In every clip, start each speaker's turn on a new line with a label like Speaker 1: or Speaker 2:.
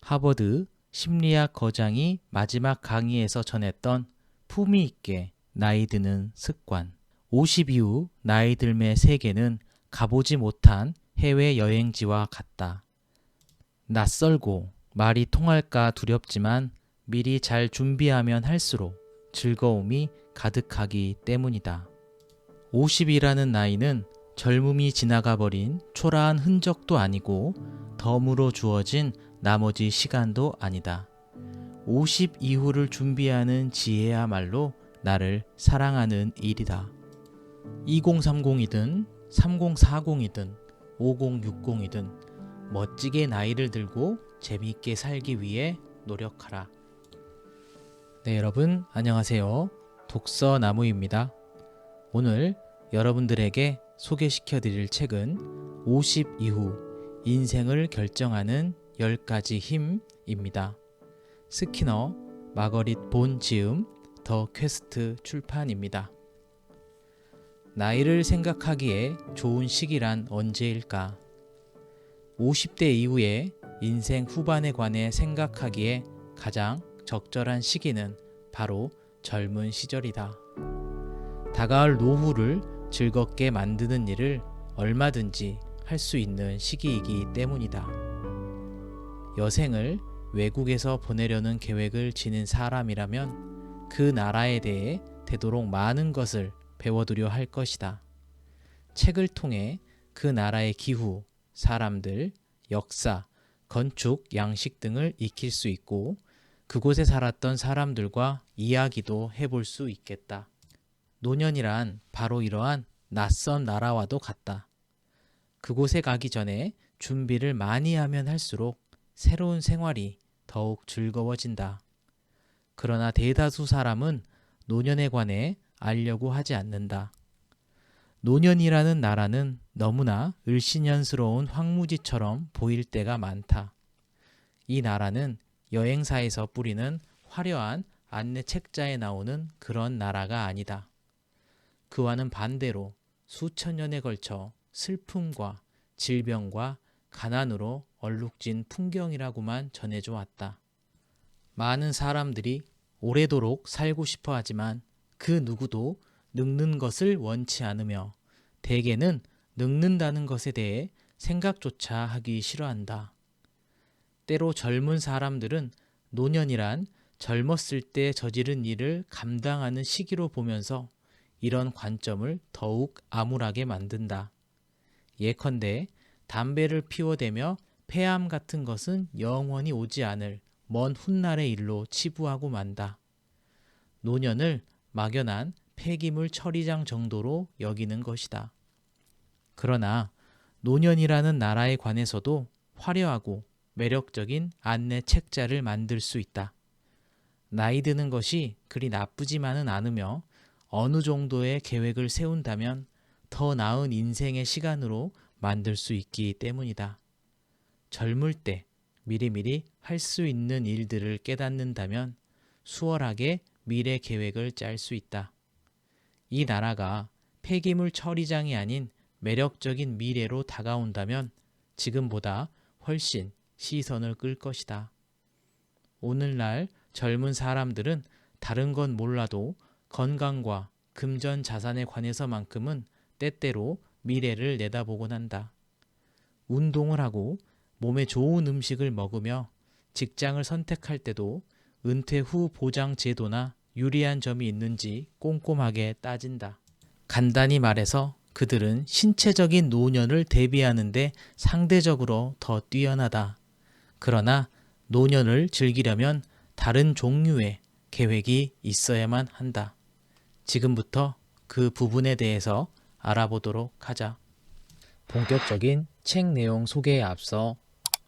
Speaker 1: 하버드 심리학 거장이 마지막 강의에서 전했던 품위 있게 나이 드는 습관. 50 이후 나이 들매 세계는 가보지 못한 해외 여행지와 같다. 낯설고 말이 통할까 두렵지만 미리 잘 준비하면 할수록 즐거움이 가득하기 때문이다. 50이라는 나이는 젊음이 지나가 버린 초라한 흔적도 아니고 덤으로 주어진 나머지 시간도 아니다. 50 이후를 준비하는 지혜야말로 나를 사랑하는 일이다. 2030이든 3040이든 5060이든 멋지게 나이를 들고 재미있게 살기 위해 노력하라. 네, 여러분 안녕하세요. 독서나무입니다. 오늘 여러분들에게 소개시켜 드릴 책은 50 이후 인생을 결정하는 10가지 힘입니다. 스키너 마거릿 본 지음 더 퀘스트 출판입니다. 나이를 생각하기에 좋은 시기란 언제일까? 50대 이후에 인생 후반에 관해 생각하기에 가장 적절한 시기는 바로 젊은 시절이다. 다가올 노후를 즐겁게 만드는 일을 얼마든지 할 수 있는 시기이기 때문이다. 여생을 외국에서 보내려는 계획을 지닌 사람이라면 그 나라에 대해 되도록 많은 것을 배워두려 할 것이다. 책을 통해 그 나라의 기후, 사람들, 역사, 건축, 양식 등을 익힐 수 있고 그곳에 살았던 사람들과 이야기도 해볼 수 있겠다. 노년이란 바로 이러한 낯선 나라와도 같다. 그곳에 가기 전에 준비를 많이 하면 할수록 새로운 생활이 더욱 즐거워진다. 그러나 대다수 사람은 노년에 관해 알려고 하지 않는다. 노년이라는 나라는 너무나 을씨년스러운 황무지처럼 보일 때가 많다. 이 나라는 여행사에서 뿌리는 화려한 안내 책자에 나오는 그런 나라가 아니다. 그와는 반대로 수천 년에 걸쳐 슬픔과 질병과 가난으로 얼룩진 풍경이라고만 전해져 왔다. 많은 사람들이 오래도록 살고 싶어 하지만 그 누구도 늙는 것을 원치 않으며 대개는 늙는다는 것에 대해 생각조차 하기 싫어한다. 때로 젊은 사람들은 노년이란 젊었을 때 저지른 일을 감당하는 시기로 보면서 이런 관점을 더욱 암울하게 만든다. 예컨대 담배를 피워대며 폐암 같은 것은 영원히 오지 않을 먼 훗날의 일로 치부하고 만다. 노년을 막연한 폐기물 처리장 정도로 여기는 것이다. 그러나 노년이라는 나라에 관해서도 화려하고 매력적인 안내 책자를 만들 수 있다. 나이 드는 것이 그리 나쁘지만은 않으며 어느 정도의 계획을 세운다면 더 나은 인생의 시간으로 만들 수 있기 때문이다. 젊을 때 미리미리 할 수 있는 일들을 깨닫는다면 수월하게 미래 계획을 짤 수 있다. 이 나라가 폐기물 처리장이 아닌 매력적인 미래로 다가온다면 지금보다 훨씬 시선을 끌 것이다. 오늘날 젊은 사람들은 다른 건 몰라도 건강과 금전 자산에 관해서만큼은 때때로 미래를 내다보곤 한다. 운동을 하고 몸에 좋은 음식을 먹으며 직장을 선택할 때도 은퇴 후 보장 제도나 유리한 점이 있는지 꼼꼼하게 따진다. 간단히 말해서 그들은 신체적인 노년을 대비하는데 상대적으로 더 뛰어나다. 그러나 노년을 즐기려면 다른 종류의 계획이 있어야만 한다. 지금부터 그 부분에 대해서 알아보도록 하자. 본격적인 책 내용 소개에 앞서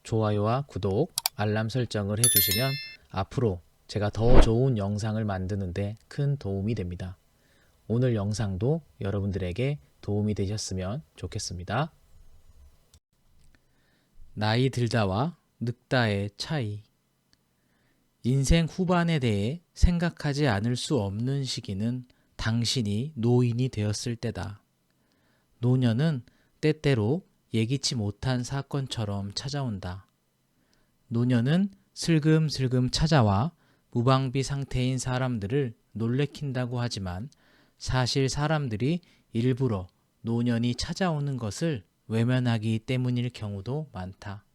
Speaker 1: 좋아요와 구독, 알람 설정을 해주시면 앞으로 제가 더 좋은 영상을 만드는데 큰 도움이 됩니다. 오늘 영상도 여러분들에게 도움이 되셨으면 좋겠습니다. 나이 들다와 늙다의 차이. 인생 후반에 대해 생각하지 않을 수 없는 시기는 당신이 노인이 되었을 때다. 노년은 때때로 예기치 못한 사건처럼 찾아온다. 노년은 슬금슬금 찾아와 무방비 상태인 사람들을 놀래킨다고 하지만 사실 사람들이 일부러 노년이 찾아오는 것을 외면하기 때문일 경우도 많다.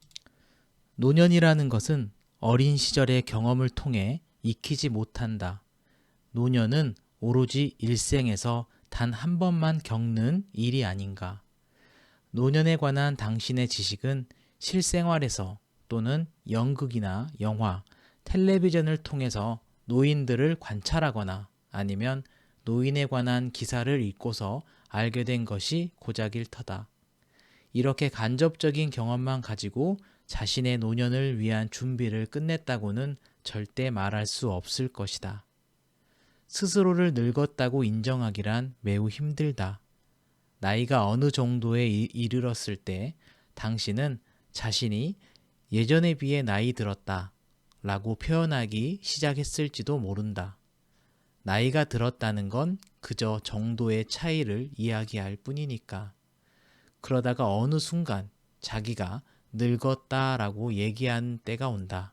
Speaker 1: 노년이라는 것은 어린 시절의 경험을 통해 익히지 못한다. 노년은 오로지 일생에서 단 한 번만 겪는 일이 아닌가. 노년에 관한 당신의 지식은 실생활에서 또는 연극이나 영화, 텔레비전을 통해서 노인들을 관찰하거나 아니면 노인에 관한 기사를 읽고서 알게 된 것이 고작일 터다. 이렇게 간접적인 경험만 가지고 자신의 노년을 위한 준비를 끝냈다고는 절대 말할 수 없을 것이다. 스스로를 늙었다고 인정하기란 매우 힘들다. 나이가 어느 정도에 이르렀을 때 당신은 자신이 예전에 비해 나이 들었다 라고 표현하기 시작했을지도 모른다. 나이가 들었다는 건 그저 정도의 차이를 이야기할 뿐이니까. 그러다가 어느 순간 자기가 늙었다라고 얘기하는 때가 온다.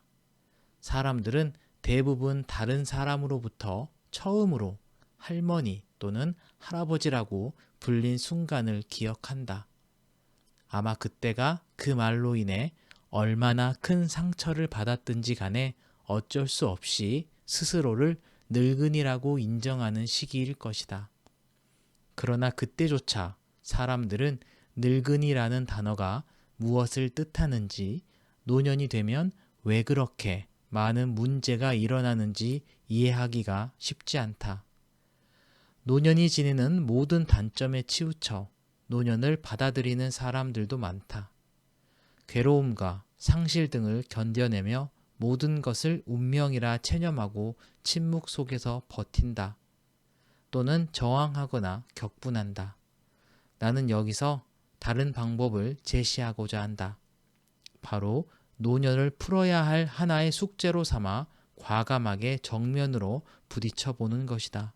Speaker 1: 사람들은 대부분 다른 사람으로부터 처음으로 할머니 또는 할아버지라고 불린 순간을 기억한다. 아마 그때가 그 말로 인해 얼마나 큰 상처를 받았든지 간에 어쩔 수 없이 스스로를 늙은이라고 인정하는 시기일 것이다. 그러나 그때조차 사람들은 늙은이라는 단어가 무엇을 뜻하는지, 노년이 되면 왜 그렇게 많은 문제가 일어나는지 이해하기가 쉽지 않다. 노년이 지니는 모든 단점에 치우쳐 노년을 받아들이는 사람들도 많다. 괴로움과 상실 등을 견뎌내며 모든 것을 운명이라 체념하고 침묵 속에서 버틴다. 또는 저항하거나 격분한다. 나는 여기서 다른 방법을 제시하고자 한다. 바로 노년을 풀어야 할 하나의 숙제로 삼아 과감하게 정면으로 부딪혀보는 것이다.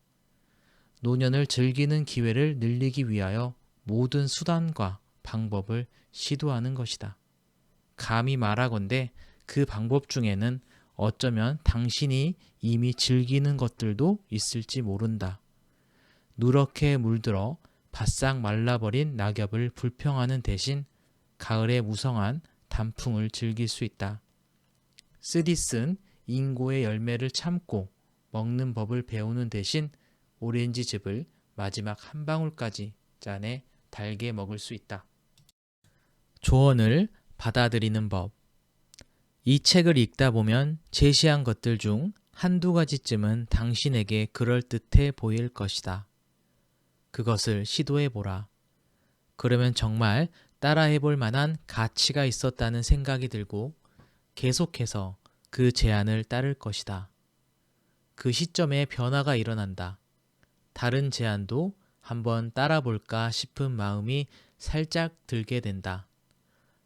Speaker 1: 노년을 즐기는 기회를 늘리기 위하여 모든 수단과 방법을 시도하는 것이다. 감히 말하건대 그 방법 중에는 어쩌면 당신이 이미 즐기는 것들도 있을지 모른다. 누렇게 물들어 바싹 말라버린 낙엽을 불평하는 대신 가을의 무성한 단풍을 즐길 수 있다. 쓰디쓴 인고의 열매를 참고 먹는 법을 배우는 대신 오렌지즙을 마지막 한 방울까지 짜내 달게 먹을 수 있다. 조언을 받아들이는 법. 이 책을 읽다 보면 제시한 것들 중 한두 가지쯤은 당신에게 그럴듯해 보일 것이다. 그것을 시도해보라. 그러면 정말 따라해볼 만한 가치가 있었다는 생각이 들고 계속해서 그 제안을 따를 것이다. 그 시점에 변화가 일어난다. 다른 제안도 한번 따라볼까 싶은 마음이 살짝 들게 된다.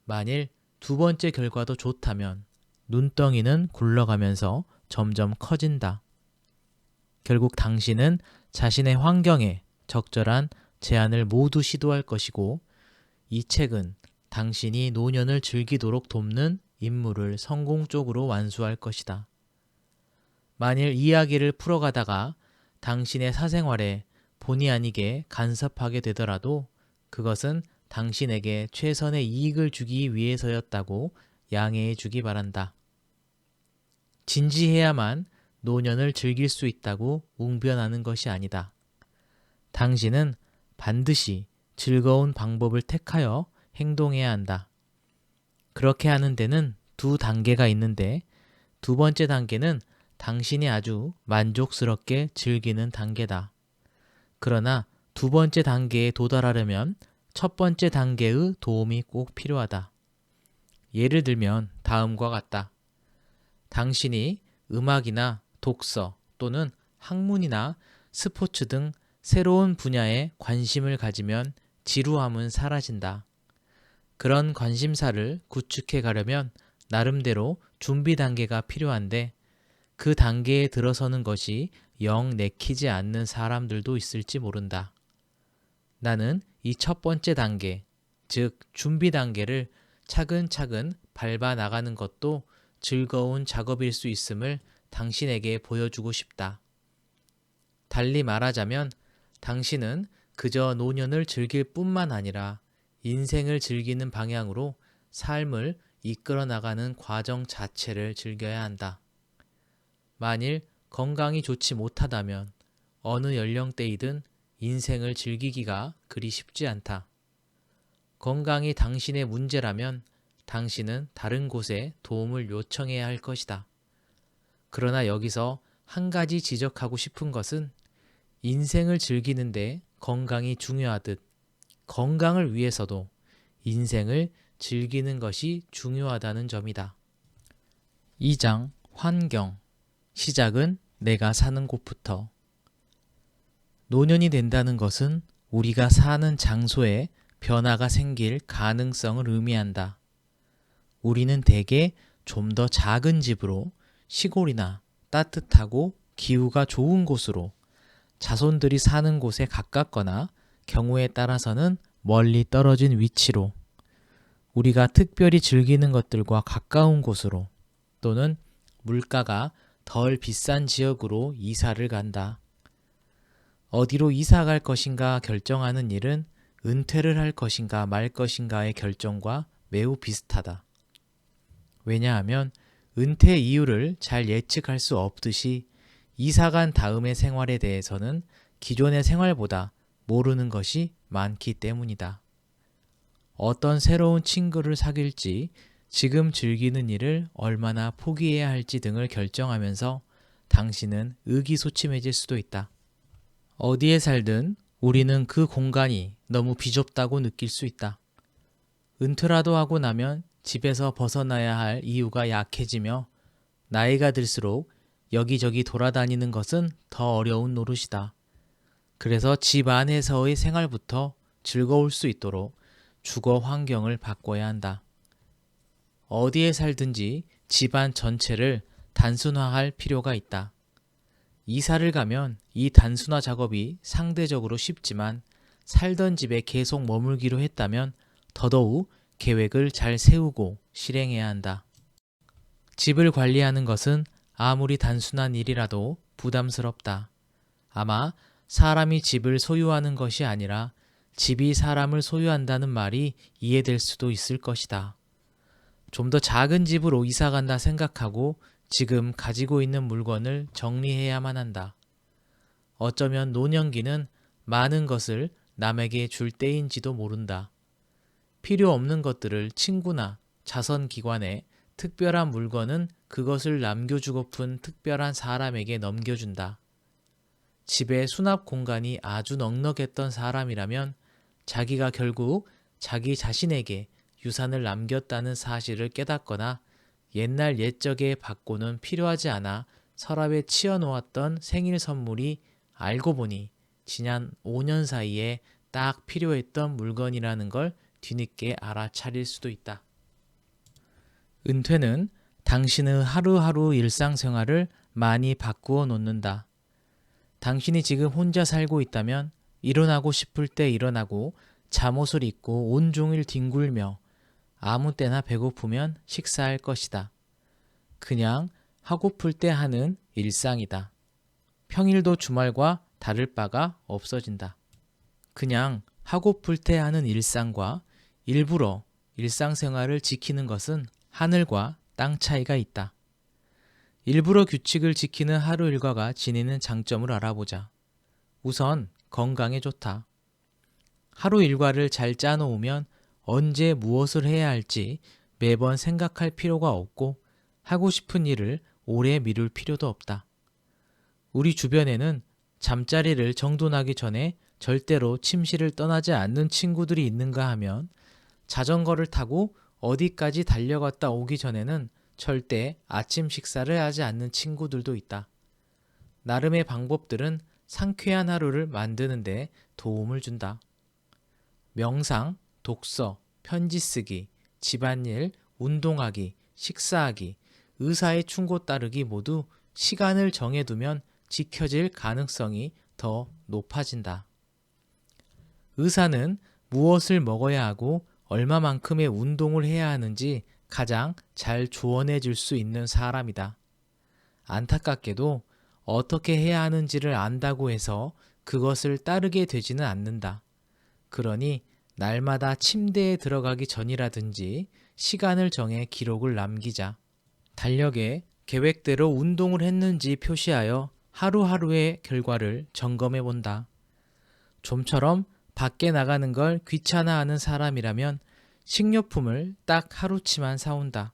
Speaker 1: 만일 두 번째 결과도 좋다면 눈덩이는 굴러가면서 점점 커진다. 결국 당신은 자신의 환경에 적절한 제안을 모두 시도할 것이고 이 책은 당신이 노년을 즐기도록 돕는 임무를 성공적으로 완수할 것이다. 만일 이야기를 풀어가다가 당신의 사생활에 본의 아니게 간섭하게 되더라도 그것은 당신에게 최선의 이익을 주기 위해서였다고 양해해 주기 바란다. 진지해야만 노년을 즐길 수 있다고 웅변하는 것이 아니다. 당신은 반드시 즐거운 방법을 택하여 행동해야 한다. 그렇게 하는 데는 두 단계가 있는데 두 번째 단계는 당신이 아주 만족스럽게 즐기는 단계다. 그러나 두 번째 단계에 도달하려면 첫 번째 단계의 도움이 꼭 필요하다. 예를 들면 다음과 같다. 당신이 음악이나 독서 또는 학문이나 스포츠 등 새로운 분야에 관심을 가지면 지루함은 사라진다. 그런 관심사를 구축해 가려면 나름대로 준비 단계가 필요한데 그 단계에 들어서는 것이 영 내키지 않는 사람들도 있을지 모른다. 나는 이 첫 번째 단계, 즉 준비 단계를 차근차근 밟아 나가는 것도 즐거운 작업일 수 있음을 당신에게 보여주고 싶다. 달리 말하자면 당신은 그저 노년을 즐길 뿐만 아니라 인생을 즐기는 방향으로 삶을 이끌어 나가는 과정 자체를 즐겨야 한다. 만일 건강이 좋지 못하다면 어느 연령대이든 인생을 즐기기가 그리 쉽지 않다. 건강이 당신의 문제라면 당신은 다른 곳에 도움을 요청해야 할 것이다. 그러나 여기서 한 가지 지적하고 싶은 것은 인생을 즐기는데 건강이 중요하듯 건강을 위해서도 인생을 즐기는 것이 중요하다는 점이다. 2장 환경. 시작은 내가 사는 곳부터. 노년이 된다는 것은 우리가 사는 장소에 변화가 생길 가능성을 의미한다. 우리는 대개 좀 더 작은 집으로 시골이나 따뜻하고 기후가 좋은 곳으로 자손들이 사는 곳에 가깝거나 경우에 따라서는 멀리 떨어진 위치로 우리가 특별히 즐기는 것들과 가까운 곳으로 또는 물가가 덜 비싼 지역으로 이사를 간다. 어디로 이사 갈 것인가 결정하는 일은 은퇴를 할 것인가 말 것인가의 결정과 매우 비슷하다. 왜냐하면 은퇴 이유를 잘 예측할 수 없듯이 이사 간 다음의 생활에 대해서는 기존의 생활보다 모르는 것이 많기 때문이다. 어떤 새로운 친구를 사귈지, 지금 즐기는 일을 얼마나 포기해야 할지 등을 결정하면서 당신은 의기소침해질 수도 있다. 어디에 살든 우리는 그 공간이 너무 비좁다고 느낄 수 있다. 은퇴라도 하고 나면 집에서 벗어나야 할 이유가 약해지며 나이가 들수록 여기저기 돌아다니는 것은 더 어려운 노릇이다. 그래서 집 안에서의 생활부터 즐거울 수 있도록 주거 환경을 바꿔야 한다. 어디에 살든지 집안 전체를 단순화할 필요가 있다. 이사를 가면 이 단순화 작업이 상대적으로 쉽지만 살던 집에 계속 머물기로 했다면 더더욱 계획을 잘 세우고 실행해야 한다. 집을 관리하는 것은 아무리 단순한 일이라도 부담스럽다. 아마 사람이 집을 소유하는 것이 아니라 집이 사람을 소유한다는 말이 이해될 수도 있을 것이다. 좀 더 작은 집으로 이사 간다 생각하고 지금 가지고 있는 물건을 정리해야만 한다. 어쩌면 노년기는 많은 것을 남에게 줄 때인지도 모른다. 필요 없는 것들을 친구나 자선기관에, 특별한 물건은 그것을 남겨주고픈 특별한 사람에게 넘겨준다. 집에 수납 공간이 아주 넉넉했던 사람이라면 자기가 결국 자기 자신에게 유산을 남겼다는 사실을 깨닫거나 옛날 옛적의 받고는 필요하지 않아 서랍에 치워놓았던 생일 선물이 알고 보니 지난 5년 사이에 딱 필요했던 물건이라는 걸 뒤늦게 알아차릴 수도 있다. 은퇴는 당신의 하루하루 일상생활을 많이 바꾸어 놓는다. 당신이 지금 혼자 살고 있다면 일어나고 싶을 때 일어나고 잠옷을 입고 온종일 뒹굴며 아무 때나 배고프면 식사할 것이다. 그냥 하고플 때 하는 일상이다. 평일도 주말과 다를 바가 없어진다. 그냥 하고플 때 하는 일상과 일부러 일상생활을 지키는 것은 하늘과 땅 차이가 있다. 일부러 규칙을 지키는 하루 일과가 지니는 장점을 알아보자. 우선 건강에 좋다. 하루 일과를 잘 짜놓으면 언제 무엇을 해야 할지 매번 생각할 필요가 없고 하고 싶은 일을 오래 미룰 필요도 없다. 우리 주변에는 잠자리를 정돈하기 전에 절대로 침실을 떠나지 않는 친구들이 있는가 하면 자전거를 타고 어디까지 달려갔다 오기 전에는 절대 아침 식사를 하지 않는 친구들도 있다. 나름의 방법들은 상쾌한 하루를 만드는데 도움을 준다. 명상, 독서, 편지 쓰기, 집안일, 운동하기, 식사하기, 의사의 충고 따르기 모두 시간을 정해두면 지켜질 가능성이 더 높아진다. 의사는 무엇을 먹어야 하고 얼마만큼의 운동을 해야 하는지 가장 잘 조언해 줄 수 있는 사람이다. 안타깝게도 어떻게 해야 하는지를 안다고 해서 그것을 따르게 되지는 않는다. 그러니 날마다 침대에 들어가기 전이라든지 시간을 정해 기록을 남기자. 달력에 계획대로 운동을 했는지 표시하여 하루하루의 결과를 점검해 본다. 좀처럼 밖에 나가는 걸 귀찮아하는 사람이라면 식료품을 딱 하루치만 사온다.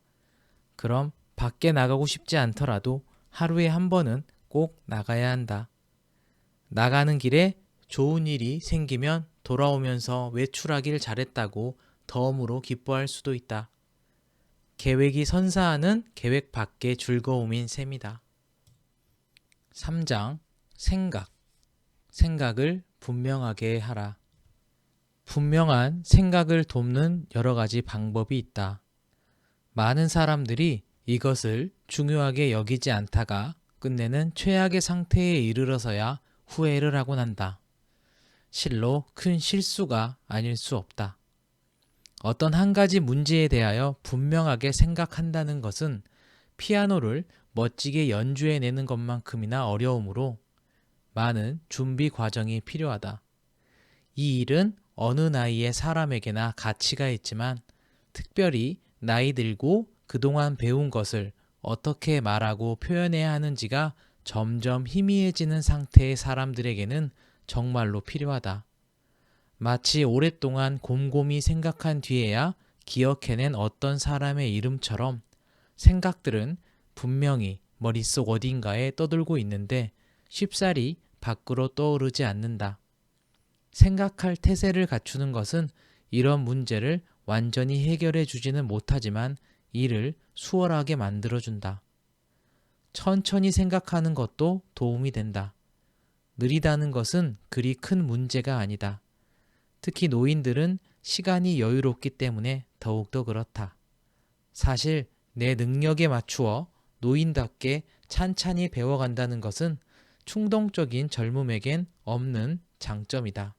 Speaker 1: 그럼 밖에 나가고 싶지 않더라도 하루에 한 번은 꼭 나가야 한다. 나가는 길에 좋은 일이 생기면 돌아오면서 외출하길 잘했다고 덤으로 기뻐할 수도 있다. 계획이 선사하는 계획 밖의 즐거움인 셈이다. 3장 생각. 생각을 분명하게 하라. 분명한 생각을 돕는 여러 가지 방법이 있다. 많은 사람들이 이것을 중요하게 여기지 않다가 끝내는 최악의 상태에 이르러서야 후회를 하곤 한다. 실로 큰 실수가 아닐 수 없다. 어떤 한 가지 문제에 대하여 분명하게 생각한다는 것은 피아노를 멋지게 연주해내는 것만큼이나 어려우므로 많은 준비 과정이 필요하다. 이 일은 어느 나이의 사람에게나 가치가 있지만 특별히 나이 들고 그동안 배운 것을 어떻게 말하고 표현해야 하는지가 점점 희미해지는 상태의 사람들에게는 정말로 필요하다. 마치 오랫동안 곰곰이 생각한 뒤에야 기억해낸 어떤 사람의 이름처럼 생각들은 분명히 머릿속 어딘가에 떠들고 있는데 쉽사리 밖으로 떠오르지 않는다. 생각할 태세를 갖추는 것은 이런 문제를 완전히 해결해 주지는 못하지만 일을 수월하게 만들어준다. 천천히 생각하는 것도 도움이 된다. 느리다는 것은 그리 큰 문제가 아니다. 특히 노인들은 시간이 여유롭기 때문에 더욱더 그렇다. 사실 내 능력에 맞추어 노인답게 찬찬히 배워간다는 것은 충동적인 젊음에겐 없는 장점이다.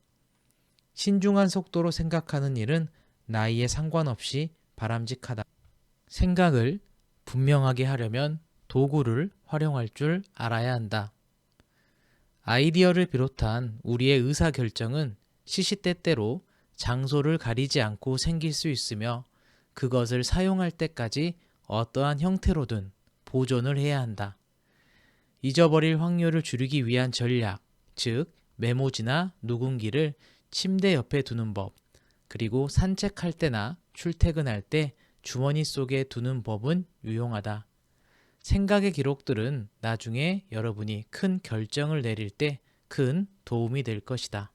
Speaker 1: 신중한 속도로 생각하는 일은 나이에 상관없이 바람직하다. 생각을 분명하게 하려면 도구를 활용할 줄 알아야 한다. 아이디어를 비롯한 우리의 의사결정은 시시때때로 장소를 가리지 않고 생길 수 있으며 그것을 사용할 때까지 어떠한 형태로든 보존을 해야 한다. 잊어버릴 확률을 줄이기 위한 전략, 즉 메모지나 누군기를 침대 옆에 두는 법, 그리고 산책할 때나 출퇴근할 때 주머니 속에 두는 법은 유용하다. 생각의 기록들은 나중에 여러분이 큰 결정을 내릴 때 큰 도움이 될 것이다.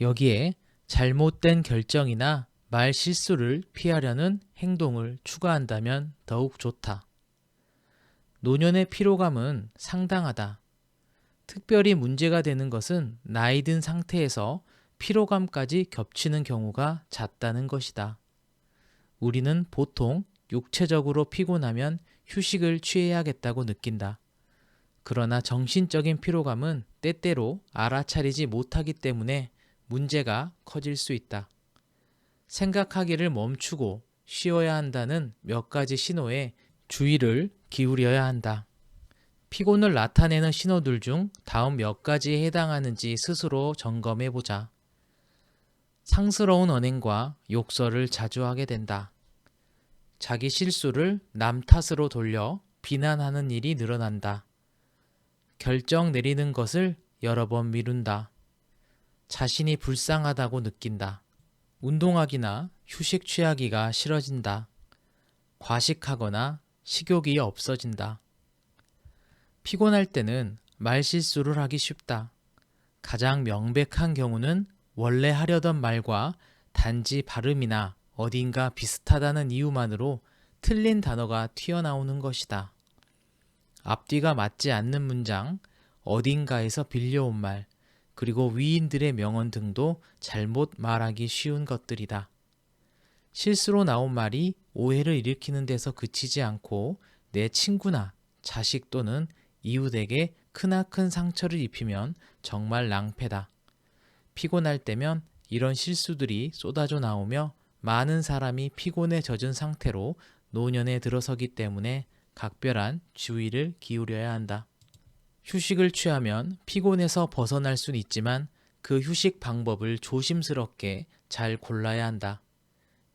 Speaker 1: 여기에 잘못된 결정이나 말 실수를 피하려는 행동을 추가한다면 더욱 좋다. 노년의 피로감은 상당하다. 특별히 문제가 되는 것은 나이 든 상태에서 피로감까지 겹치는 경우가 잦다는 것이다. 우리는 보통 육체적으로 피곤하면 휴식을 취해야겠다고 느낀다. 그러나 정신적인 피로감은 때때로 알아차리지 못하기 때문에 문제가 커질 수 있다. 생각하기를 멈추고 쉬어야 한다는 몇 가지 신호에 주의를 기울여야 한다. 피곤을 나타내는 신호들 중 다음 몇 가지에 해당하는지 스스로 점검해 보자. 상스러운 언행과 욕설을 자주 하게 된다. 자기 실수를 남 탓으로 돌려 비난하는 일이 늘어난다. 결정 내리는 것을 여러 번 미룬다. 자신이 불쌍하다고 느낀다. 운동하기나 휴식 취하기가 싫어진다. 과식하거나 식욕이 없어진다. 피곤할 때는 말실수를 하기 쉽다. 가장 명백한 경우는 원래 하려던 말과 단지 발음이나 어딘가 비슷하다는 이유만으로 틀린 단어가 튀어나오는 것이다. 앞뒤가 맞지 않는 문장, 어딘가에서 빌려온 말, 그리고 위인들의 명언 등도 잘못 말하기 쉬운 것들이다. 실수로 나온 말이 오해를 일으키는 데서 그치지 않고 내 친구나 자식 또는 이웃에게 크나큰 상처를 입히면 정말 낭패다. 피곤할 때면 이런 실수들이 쏟아져 나오며 많은 사람이 피곤에 젖은 상태로 노년에 들어서기 때문에 각별한 주의를 기울여야 한다. 휴식을 취하면 피곤해서 벗어날 수는 있지만 그 휴식 방법을 조심스럽게 잘 골라야 한다.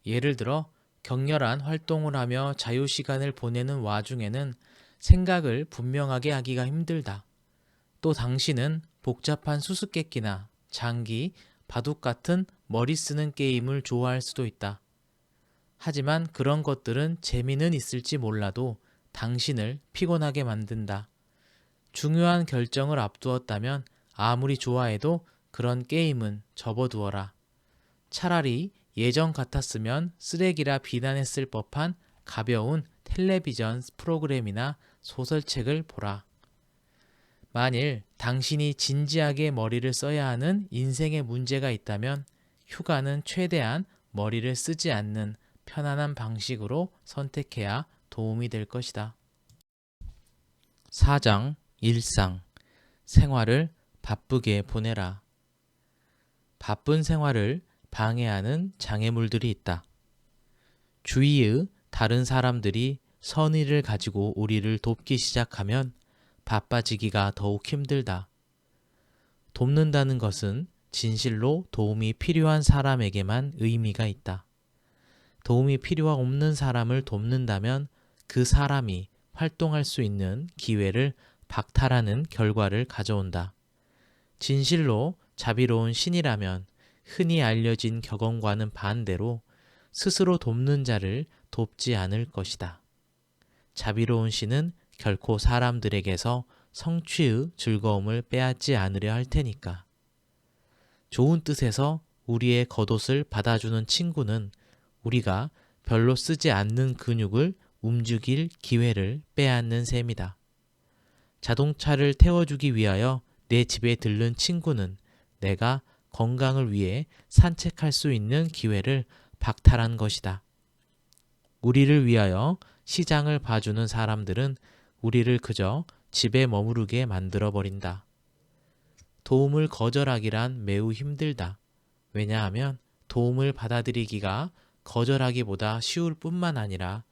Speaker 1: 예를 들어 격렬한 활동을 하며 자유시간을 보내는 와중에는 생각을 분명하게 하기가 힘들다. 또 당신은 복잡한 수수께끼나 장기, 바둑 같은 머리 쓰는 게임을 좋아할 수도 있다. 하지만 그런 것들은 재미는 있을지 몰라도 당신을 피곤하게 만든다. 중요한 결정을 앞두었다면 아무리 좋아해도 그런 게임은 접어두어라. 차라리 예전 같았으면 쓰레기라 비난했을 법한 가벼운 텔레비전 프로그램이나 소설책을 보라. 만일 당신이 진지하게 머리를 써야 하는 인생의 문제가 있다면 휴가는 최대한 머리를 쓰지 않는 편안한 방식으로 선택해야 도움이 될 것이다. 4장 일상 생활을 바쁘게 보내라. 바쁜 생활을 방해하는 장애물들이 있다. 주위의 다른 사람들이 선의를 가지고 우리를 돕기 시작하면 바빠지기가 더욱 힘들다. 돕는다는 것은 진실로 도움이 필요한 사람에게만 의미가 있다. 도움이 필요 없는 사람을 돕는다면 그 사람이 활동할 수 있는 기회를 박탈하는 결과를 가져온다. 진실로 자비로운 신이라면 흔히 알려진 격언과는 반대로 스스로 돕는 자를 돕지 않을 것이다. 자비로운 신은 결코 사람들에게서 성취의 즐거움을 빼앗지 않으려 할 테니까. 좋은 뜻에서 우리의 겉옷을 받아주는 친구는 우리가 별로 쓰지 않는 근육을 움직일 기회를 빼앗는 셈이다. 자동차를 태워주기 위하여 내 집에 들른 친구는 내가 건강을 위해 산책할 수 있는 기회를 박탈한 것이다. 우리를 위하여 시장을 봐주는 사람들은 우리를 그저 집에 머무르게 만들어버린다. 도움을 거절하기란 매우 힘들다. 왜냐하면 도움을 받아들이기가 거절하기보다 쉬울 뿐만 아니라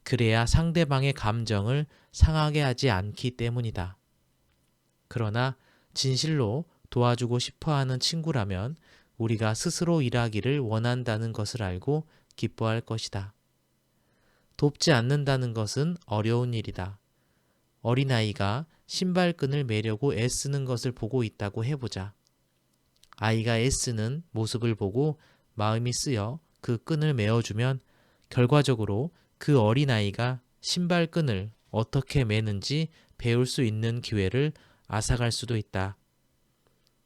Speaker 1: 그래야 상대방의 감정을 상하게 하지 않기 때문이다. 그러나 진실로 도와주고 싶어하는 친구라면 우리가 스스로 일하기를 원한다는 것을 알고 기뻐할 것이다. 돕지 않는다는 것은 어려운 일이다. 어린아이가 신발끈을 매려고 애쓰는 것을 보고 있다고 해보자. 아이가 애쓰는 모습을 보고 마음이 쓰여 그 끈을 메어주면 결과적으로 그 어린아이가 신발끈을 어떻게 매는지 배울 수 있는 기회를 앗아갈 수도 있다.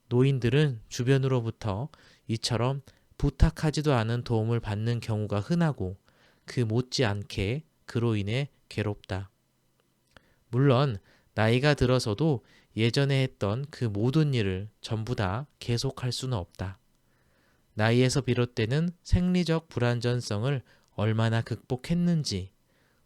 Speaker 1: 노인들은 주변으로부터 이처럼 부탁하지도 않은 도움을 받는 경우가 흔하고 그 못지않게 그로 인해 괴롭다. 물론 나이가 들어서도 예전에 했던 그 모든 일을 전부 다 계속할 수는 없다. 나이에서 비롯되는 생리적 불안전성을 얼마나 극복했는지,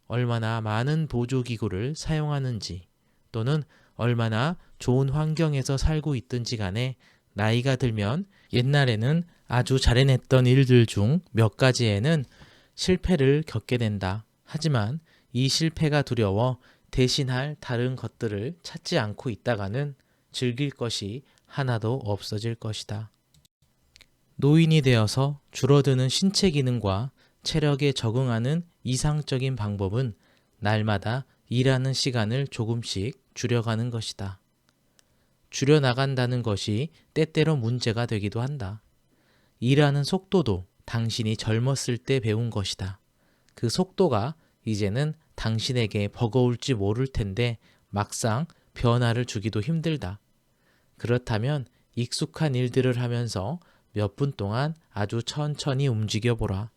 Speaker 1: 얼마나 많은 보조기구를 사용하는지, 또는 얼마나 좋은 환경에서 살고 있든지 간에 나이가 들면 옛날에는 아주 잘 해냈던 일들 중 몇 가지에는 실패를 겪게 된다. 하지만 이 실패가 두려워 대신할 다른 것들을 찾지 않고 있다가는 즐길 것이 하나도 없어질 것이다. 노인이 되어서 줄어드는 신체 기능과 체력에 적응하는 이상적인 방법은 날마다 일하는 시간을 조금씩 줄여가는 것이다. 줄여나간다는 것이 때때로 문제가 되기도 한다. 일하는 속도도 당신이 젊었을 때 배운 것이다. 그 속도가 이제는 당신에게 버거울지 모를 텐데 막상 변화를 주기도 힘들다. 그렇다면 익숙한 일들을 하면서 몇 분 동안 아주 천천히 움직여 보라.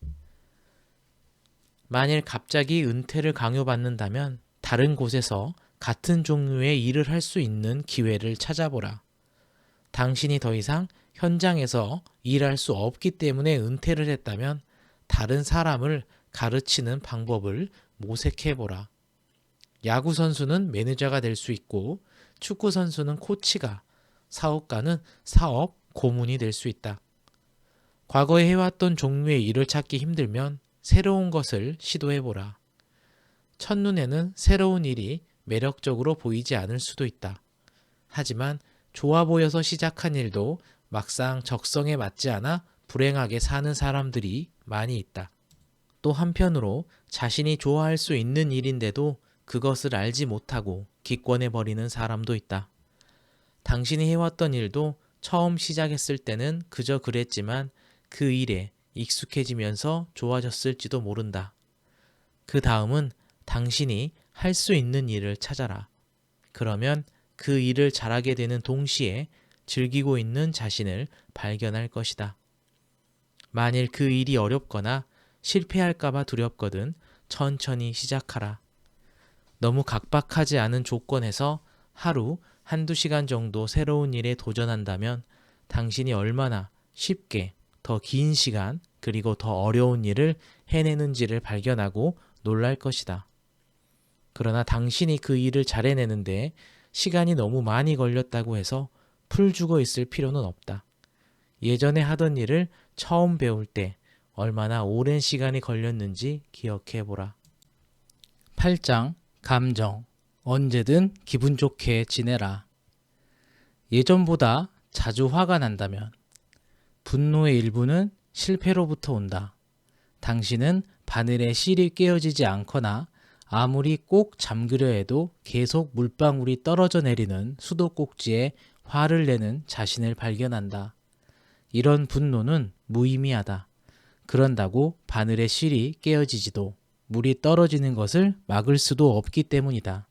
Speaker 1: 만일 갑자기 은퇴를 강요받는다면 다른 곳에서 같은 종류의 일을 할 수 있는 기회를 찾아보라. 당신이 더 이상 현장에서 일할 수 없기 때문에 은퇴를 했다면 다른 사람을 가르치는 방법을 모색해보라. 야구 선수는 매니저가 될 수 있고 축구 선수는 코치가, 사업가는 사업 고문이 될 수 있다. 과거에 해왔던 종류의 일을 찾기 힘들면 새로운 것을 시도해보라. 첫눈에는 새로운 일이 매력적으로 보이지 않을 수도 있다. 하지만 좋아 보여서 시작한 일도 막상 적성에 맞지 않아 불행하게 사는 사람들이 많이 있다. 또 한편으로 자신이 좋아할 수 있는 일인데도 그것을 알지 못하고 기권해 버리는 사람도 있다. 당신이 해왔던 일도 처음 시작했을 때는 그저 그랬지만 그 일에 익숙해지면서 좋아졌을지도 모른다. 그 다음은 당신이 할 수 있는 일을 찾아라. 그러면 그 일을 잘하게 되는 동시에 즐기고 있는 자신을 발견할 것이다. 만일 그 일이 어렵거나 실패할까봐 두렵거든 천천히 시작하라. 너무 각박하지 않은 조건에서 하루 한두 시간 정도 새로운 일에 도전한다면 당신이 얼마나 쉽게 더 긴 시간 그리고 더 어려운 일을 해내는지를 발견하고 놀랄 것이다. 그러나 당신이 그 일을 잘 해내는데 시간이 너무 많이 걸렸다고 해서 풀 죽어 있을 필요는 없다. 예전에 하던 일을 처음 배울 때 얼마나 오랜 시간이 걸렸는지 기억해 보라. 8장 감정. 언제든 기분 좋게 지내라. 예전보다 자주 화가 난다면 분노의 일부는 실패로부터 온다. 당신은 바늘에 실이 깨어지지 않거나 아무리 꼭 잠그려 해도 계속 물방울이 떨어져 내리는 수도꼭지에 화를 내는 자신을 발견한다. 이런 분노는 무의미하다. 그런다고 바늘의 실이 깨어지지도 물이 떨어지는 것을 막을 수도 없기 때문이다.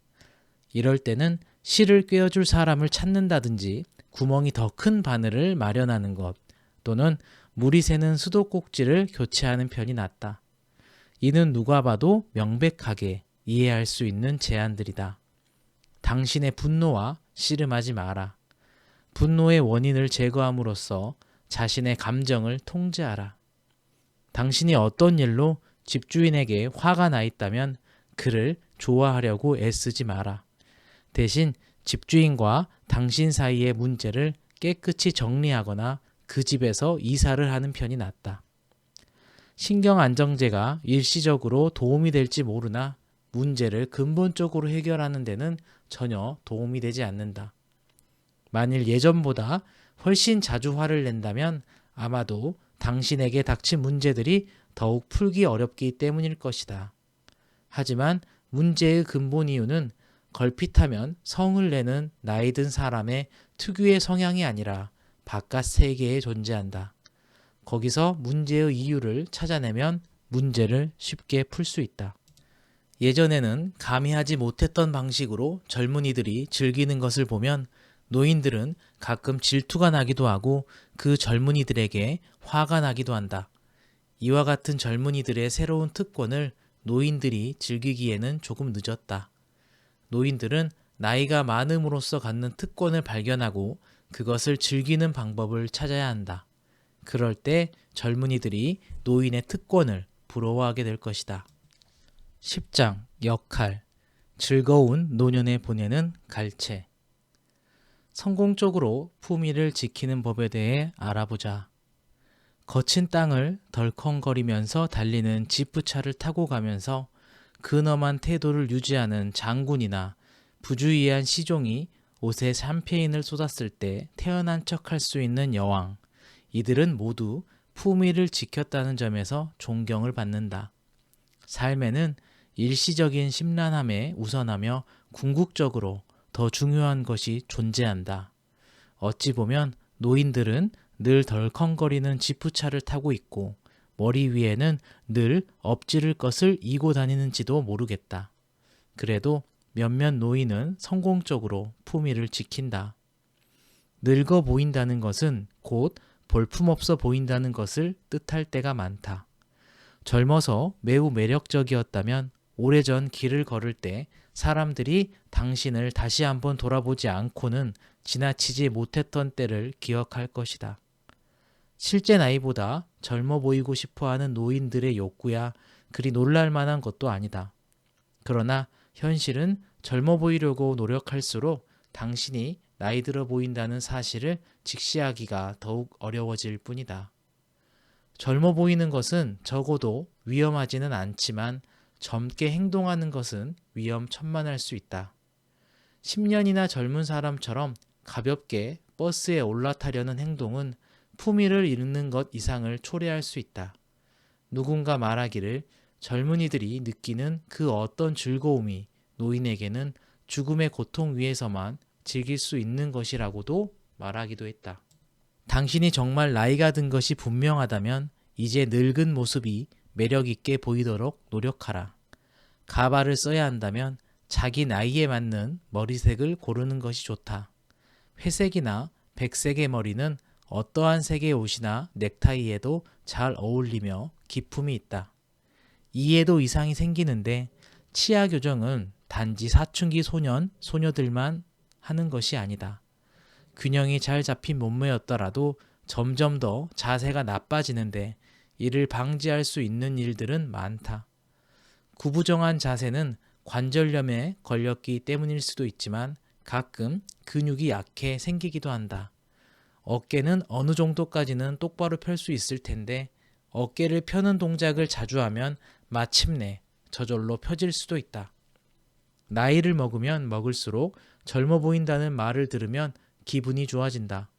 Speaker 1: 이럴 때는 실을 꿰어줄 사람을 찾는다든지 구멍이 더 큰 바늘을 마련하는 것 또는 물이 새는 수도꼭지를 교체하는 편이 낫다. 이는 누가 봐도 명백하게 이해할 수 있는 제안들이다. 당신의 분노와 씨름하지 마라. 분노의 원인을 제거함으로써 자신의 감정을 통제하라. 당신이 어떤 일로 집주인에게 화가 나 있다면 그를 좋아하려고 애쓰지 마라. 대신 집주인과 당신 사이의 문제를 깨끗이 정리하거나 그 집에서 이사를 하는 편이 낫다. 신경안정제가 일시적으로 도움이 될지 모르나 문제를 근본적으로 해결하는 데는 전혀 도움이 되지 않는다. 만일 예전보다 훨씬 자주 화를 낸다면 아마도 당신에게 닥친 문제들이 더욱 풀기 어렵기 때문일 것이다. 하지만 문제의 근본 이유는 걸핏하면 성을 내는 나이 든 사람의 특유의 성향이 아니라 바깥 세계에 존재한다. 거기서 문제의 이유를 찾아내면 문제를 쉽게 풀 수 있다. 예전에는 감히 하지 못했던 방식으로 젊은이들이 즐기는 것을 보면 노인들은 가끔 질투가 나기도 하고 그 젊은이들에게 화가 나기도 한다. 이와 같은 젊은이들의 새로운 특권을 노인들이 즐기기에는 조금 늦었다. 노인들은 나이가 많음으로써 갖는 특권을 발견하고 그것을 즐기는 방법을 찾아야 한다. 그럴 때 젊은이들이 노인의 특권을 부러워하게 될 것이다. 10장 역할. 즐거운 노년에 보내는 갈채. 성공적으로 품위를 지키는 법에 대해 알아보자. 거친 땅을 덜컹거리면서 달리는 지프차를 타고 가면서 근엄한 태도를 유지하는 장군이나 부주의한 시종이 옷에 샴페인을 쏟았을 때 태연한 척할 수 있는 여왕, 이들은 모두 품위를 지켰다는 점에서 존경을 받는다. 삶에는 일시적인 심란함에 우선하며 궁극적으로 더 중요한 것이 존재한다. 어찌 보면 노인들은 늘 덜컹거리는 지프차를 타고 있고 머리 위에는 늘 엎지를 것을 이고 다니는지도 모르겠다. 그래도 몇몇 노인은 성공적으로 품위를 지킨다. 늙어 보인다는 것은 곧 볼품없어 보인다는 것을 뜻할 때가 많다. 젊어서 매우 매력적이었다면 오래전 길을 걸을 때 사람들이 당신을 다시 한번 돌아보지 않고는 지나치지 못했던 때를 기억할 것이다. 실제 나이보다 젊어 보이고 싶어하는 노인들의 욕구야 그리 놀랄 만한 것도 아니다. 그러나 현실은 젊어 보이려고 노력할수록 당신이 나이 들어 보인다는 사실을 직시하기가 더욱 어려워질 뿐이다. 젊어 보이는 것은 적어도 위험하지는 않지만 젊게 행동하는 것은 위험천만할 수 있다. 10년이나 젊은 사람처럼 가볍게 버스에 올라타려는 행동은 품위를 잃는 것 이상을 초래할 수 있다. 누군가 말하기를 젊은이들이 느끼는 그 어떤 즐거움이 노인에게는 죽음의 고통 위에서만 즐길 수 있는 것이라고도 말하기도 했다. 당신이 정말 나이가 든 것이 분명하다면 이제 늙은 모습이 매력 있게 보이도록 노력하라. 가발을 써야 한다면 자기 나이에 맞는 머리색을 고르는 것이 좋다. 회색이나 백색의 머리는 어떠한 색의 옷이나 넥타이에도 잘 어울리며 기품이 있다. 이에도 이상이 생기는데 치아 교정은 단지 사춘기 소년, 소녀들만 하는 것이 아니다. 균형이 잘 잡힌 몸매였더라도 점점 더 자세가 나빠지는데 이를 방지할 수 있는 일들은 많다. 구부정한 자세는 관절염에 걸렸기 때문일 수도 있지만 가끔 근육이 약해 생기기도 한다. 어깨는 어느 정도까지는 똑바로 펼 수 있을 텐데 어깨를 펴는 동작을 자주 하면 마침내 저절로 펴질 수도 있다. 나이를 먹으면 먹을수록 젊어 보인다는 말을 들으면 기분이 좋아진다.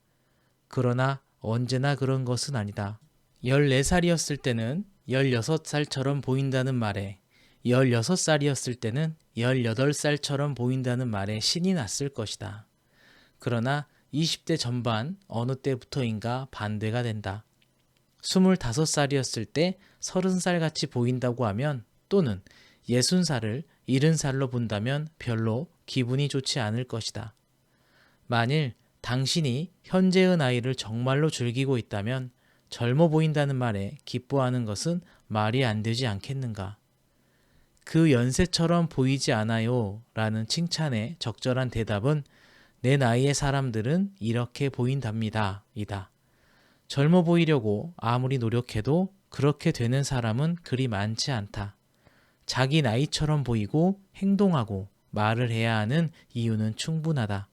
Speaker 1: 그러나 언제나 그런 것은 아니다. 14살이었을 때는 16살처럼 보인다는 말에 16살이었을 때는 18살처럼 보인다는 말에 신이 났을 것이다. 그러나 20대 전반 어느 때부터인가 반대가 된다. 25살이었을 때 30살 같이 보인다고 하면 또는 60살을 70살로 본다면 별로 기분이 좋지 않을 것이다. 만일 당신이 현재의 나이를 정말로 즐기고 있다면 젊어 보인다는 말에 기뻐하는 것은 말이 안 되지 않겠는가. 그 연세처럼 보이지 않아요 라는 칭찬에 적절한 대답은 내 나이의 사람들은 이렇게 보인답니다 이다. 젊어 보이려고 아무리 노력해도 그렇게 되는 사람은 그리 많지 않다. 자기 나이처럼 보이고 행동하고 말을 해야 하는 이유는 충분하다.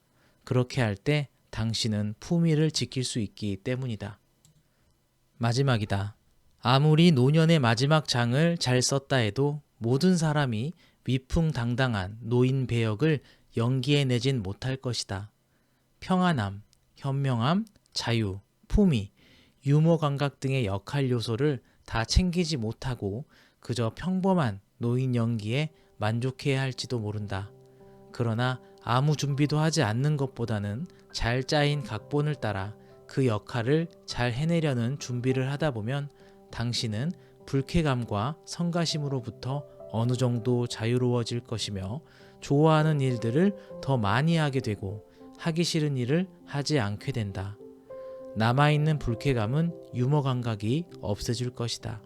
Speaker 1: 그렇게 할 때 당신은 품위를 지킬 수 있기 때문이다. 마지막이다. 아무리 노년의 마지막 장을 잘 썼다 해도 모든 사람이 위풍당당한 노인 배역을 연기해내진 못할 것이다. 평안함, 현명함, 자유, 품위, 유머 감각 등의 역할 요소를 다 챙기지 못하고 그저 평범한 노인 연기에 만족해야 할지도 모른다. 그러나 아무 준비도 하지 않는 것보다는 잘 짜인 각본을 따라 그 역할을 잘 해내려는 준비를 하다 보면 당신은 불쾌감과 성가심으로부터 어느 정도 자유로워질 것이며 좋아하는 일들을 더 많이 하게 되고 하기 싫은 일을 하지 않게 된다. 남아있는 불쾌감은 유머 감각이 없어질 것이다.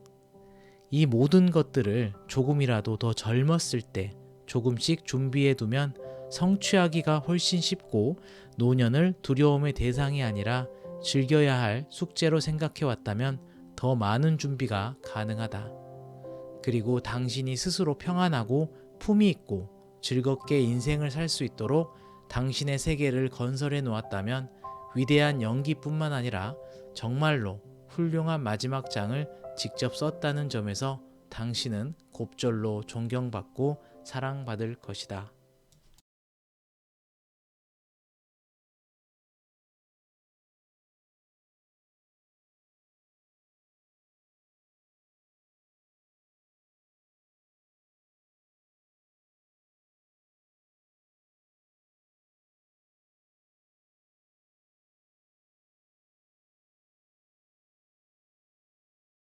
Speaker 1: 이 모든 것들을 조금이라도 더 젊었을 때 조금씩 준비해 두면 성취하기가 훨씬 쉽고 노년을 두려움의 대상이 아니라 즐겨야 할 숙제로 생각해 왔다면 더 많은 준비가 가능하다. 그리고 당신이 스스로 평안하고 품위 있고 즐겁게 인생을 살 수 있도록 당신의 세계를 건설해 놓았다면 위대한 연기뿐만 아니라 정말로 훌륭한 마지막 장을 직접 썼다는 점에서 당신은 곱절로 존경받고 사랑받을 것이다.